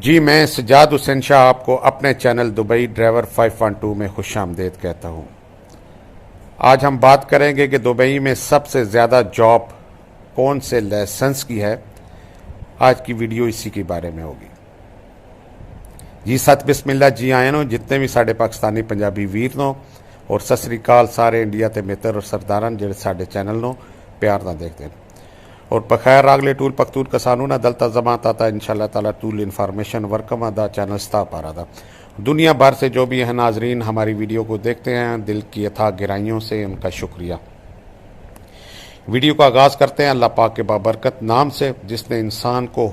जी मैं सजाद हुसैन शाह आपको अपने चैनल दुबई ड्राइवर 512 में खुशामदीद कहता हूँ। आज हम बात करेंगे कि दुबई में सबसे ज़्यादा जॉब कौन से लाइसेंस की है। आज की वीडियो इसी के बारे में होगी। जी सत बिस्मिल्लाह जी आए नो जितने भी साढ़े पाकिस्तानी पंजाबी वीर नो और सत श्री अकाल सारे इंडिया के मित्र और सरदारन जो साढ़े चैनल नो प्यार ना देखते हैं और बखैर रागले टूल पख्तूर कसानू ना दलता जमात आता इंशाल्लाह ताला टूल इन्फॉर्मेशन वर्कमा दा चैनल स्था पा रहा था। दुनिया भर से जो भी है नाजरीन हमारी वीडियो को देखते हैं दिल की अथाह गहराइयों से उनका शुक्रिया। वीडियो का आगाज़ करते हैं अल्लाह पाक के बाबरकत नाम से जिसने इंसान को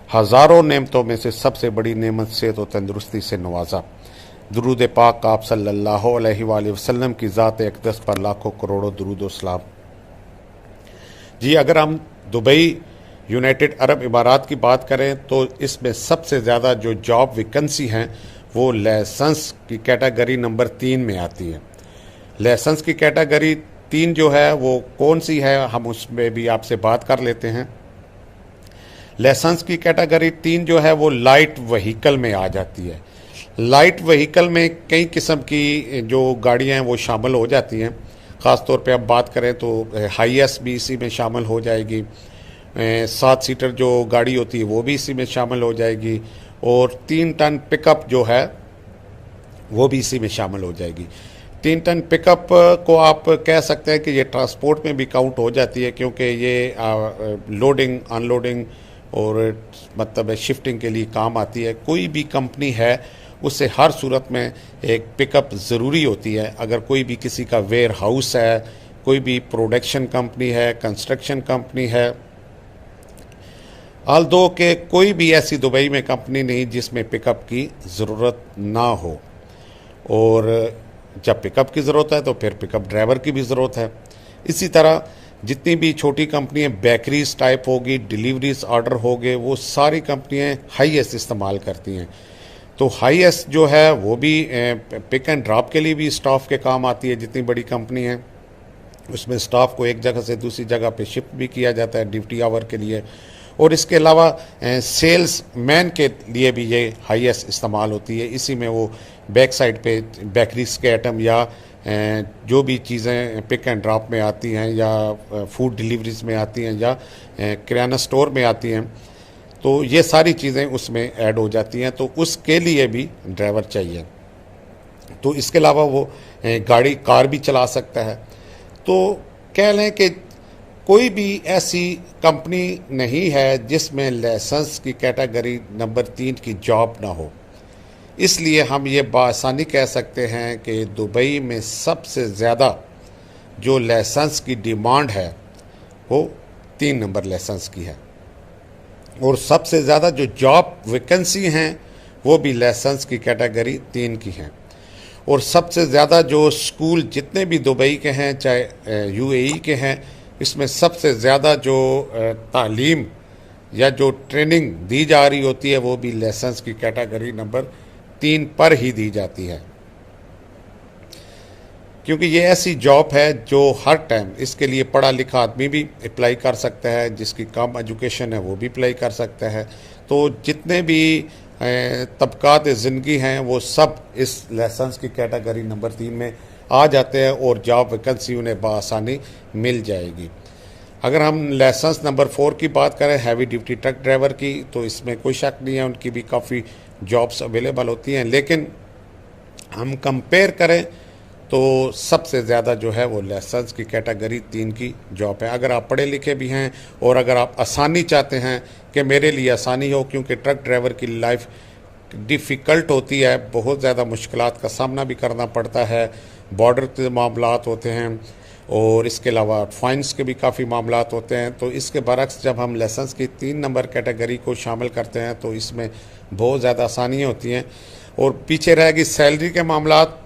हज़ारों नेमतों में से सबसे बड़ी नेमत सेहत और तंदुरुस्ती से नवाजा। दुरूद पाक आप सल्लल्लाहु अलैहि वसल्लम की ज़ात अक़दस पर लाखों करोड़ों दुरूद व सलाम। जी अगर हम दुबई यूनाइटेड अरब इमारात की बात करें तो इसमें सबसे ज़्यादा जो जॉब वैकेंसी हैं वो लाइसेंस की कैटेगरी नंबर 3 में आती है। लाइसेंस की कैटेगरी 3 जो है वो कौन सी है हम उसमें भी आपसे बात कर लेते हैं। लाइसेंस की कैटेगरी 3 जो है वो लाइट व्हीकल में आ जाती है। लाइट व्हीकल में कई किस्म की जो गाड़ियाँ हैं वो शामिल हो जाती हैं। ख़ास तौर पे अब बात करें तो हाईएस भी इसी में शामिल हो जाएगी, 7 सीटर जो गाड़ी होती है वो भी इसी में शामिल हो जाएगी और 3 टन पिकअप जो है वो भी इसी में शामिल हो जाएगी। 3 टन पिकअप को आप कह सकते हैं कि ये ट्रांसपोर्ट में भी काउंट हो जाती है क्योंकि ये लोडिंग अनलोडिंग और मतलब शिफ्टिंग के लिए काम आती है। कोई भी कंपनी है उससे हर सूरत में एक पिकअप ज़रूरी होती है। अगर कोई भी किसी का वेयर हाउस है, कोई भी प्रोडक्शन कंपनी है, कंस्ट्रक्शन कंपनी है, आल्दो के कोई भी ऐसी दुबई में कंपनी नहीं जिसमें पिकअप की ज़रूरत ना हो। और जब पिकअप की ज़रूरत है तो फिर पिकअप ड्राइवर की भी ज़रूरत है। इसी तरह जितनी भी छोटी कंपनियाँ बेकरीज टाइप होगी, डिलीवरीज ऑर्डर हो गए, वो सारी कंपनियाँ हाईएस्ट इस्तेमाल करती हैं। तो हाईएस्ट जो है वो भी पिक एंड ड्रॉप के लिए भी स्टाफ के काम आती है। जितनी बड़ी कंपनी है उसमें स्टाफ को एक जगह से दूसरी जगह पे शिफ्ट भी किया जाता है ड्यूटी आवर के लिए। और इसके अलावा सेल्स मैन के लिए भी ये हाईएस्ट इस्तेमाल होती है। इसी में वो बैक साइड पे बेकरीज के आइटम या जो भी चीज़ें पिक एंड ड्रॉप में आती हैं या फूड डिलीवरीज में आती हैं या किराना स्टोर में आती हैं तो ये सारी चीज़ें उसमें ऐड हो जाती हैं। तो उसके लिए भी ड्राइवर चाहिए। तो इसके अलावा वो गाड़ी कार भी चला सकता है। तो कह लें कि कोई भी ऐसी कंपनी नहीं है जिसमें लाइसेंस की कैटेगरी नंबर 3 की जॉब ना हो। इसलिए हम ये बासानी कह सकते हैं कि दुबई में सबसे ज़्यादा जो लाइसेंस की डिमांड है वो 3 नंबर लाइसेंस की है और सबसे ज़्यादा जो जॉब वैकेंसी हैं वो भी लाइसेंस की कैटेगरी 3 की हैं। और सबसे ज़्यादा जो स्कूल जितने भी दुबई के हैं चाहे यूएई के हैं इसमें सबसे ज़्यादा जो तालीम या जो ट्रेनिंग दी जा रही होती है वो भी लाइसेंस की कैटेगरी नंबर 3 पर ही दी जाती है क्योंकि ये ऐसी जॉब है जो हर टाइम इसके लिए पढ़ा लिखा आदमी भी अप्लाई कर सकता है, जिसकी कम एजुकेशन है वो भी अप्लाई कर सकता है। तो जितने भी तबकात ज़िंदगी हैं वो सब इस लाइसेंस की कैटेगरी नंबर 3 में आ जाते हैं और जॉब वैकेंसी उन्हें बआसानी मिल जाएगी। अगर हम लाइसेंस नंबर 4 की बात करें हैवी ड्यूटी ट्रक ड्राइवर की तो इसमें कोई शक नहीं है उनकी भी काफ़ी जॉब्स अवेलेबल होती हैं। लेकिन हम कंपेयर करें तो सबसे ज़्यादा जो है वो लाइसेंस की कैटेगरी 3 की जॉब है। अगर आप पढ़े लिखे भी हैं और अगर आप आसानी चाहते हैं कि मेरे लिए आसानी हो क्योंकि ट्रक ड्राइवर की लाइफ डिफ़िकल्ट होती है, बहुत ज़्यादा मुश्किलात का सामना भी करना पड़ता है, बॉर्डर के मामलात होते हैं और इसके अलावा फाइन्स के भी काफ़ी मामलात होते हैं। तो इसके बरक्स जब हम लाइसेंस की 3 नंबर कैटेगरी को शामिल करते हैं तो इसमें बहुत ज़्यादा आसानियाँ होती हैं। और पीछे रहेगी सैलरी के मामलात।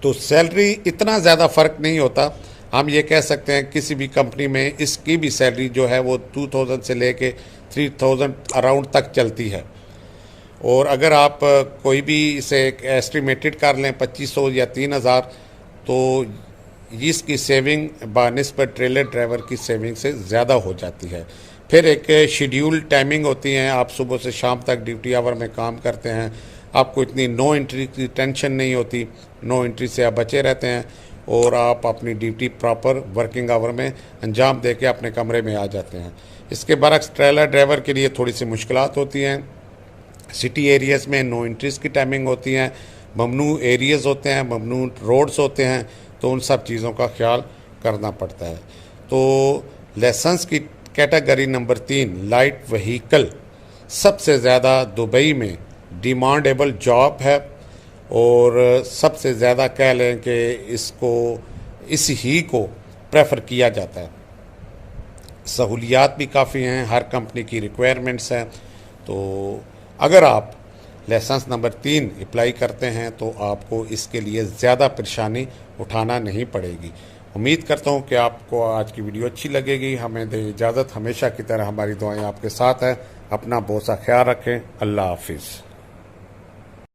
तो सैलरी इतना ज़्यादा फ़र्क नहीं होता। हम ये कह सकते हैं किसी भी कंपनी में इसकी भी सैलरी जो है वो 2000 से लेके 3000 अराउंड तक चलती है। और अगर आप कोई भी इसे एस्टिमेटेड कर लें 2500 या 3000 तो इसकी सेविंग बानिस्बत ट्रेलर ड्राइवर की सेविंग से ज़्यादा हो जाती है। फिर एक शेड्यूल टाइमिंग होती है, आप सुबह से शाम तक ड्यूटी आवर में काम करते हैं, आपको इतनी नो एंट्री की टेंशन नहीं होती, नो एंट्री से आप बचे रहते हैं और आप अपनी ड्यूटी प्रॉपर वर्किंग आवर में अंजाम दे के अपने कमरे में आ जाते हैं। इसके बरक्स ट्रेलर ड्राइवर के लिए थोड़ी सी मुश्किलात होती हैं। सिटी एरियाज़ में नो एंट्रीज़ की टाइमिंग होती हैं, ममनू एरियाज़ होते हैं, ममनू रोड्स होते हैं, तो उन सब चीज़ों का ख्याल करना पड़ता है। तो लाइसेंस की कैटेगरी नंबर 3 लाइट व्हीकल सबसे ज़्यादा दुबई में डिमांडेबल जॉब है और सबसे ज़्यादा कह लें कि इस ही को प्रेफर किया जाता है। सहूलियात भी काफ़ी हैं, हर कंपनी की रिक्वायरमेंट्स हैं। तो अगर आप लाइसेंस नंबर 3 अप्लाई करते हैं तो आपको इसके लिए ज़्यादा परेशानी उठाना नहीं पड़ेगी। उम्मीद करता हूँ कि आपको आज की वीडियो अच्छी लगेगी। हमें दे इजाज़त, हमेशा की तरह हमारी दुआएं आपके साथ हैं। अपना बहुत सा ख्याल रखें। अल्लाह हाफिज़।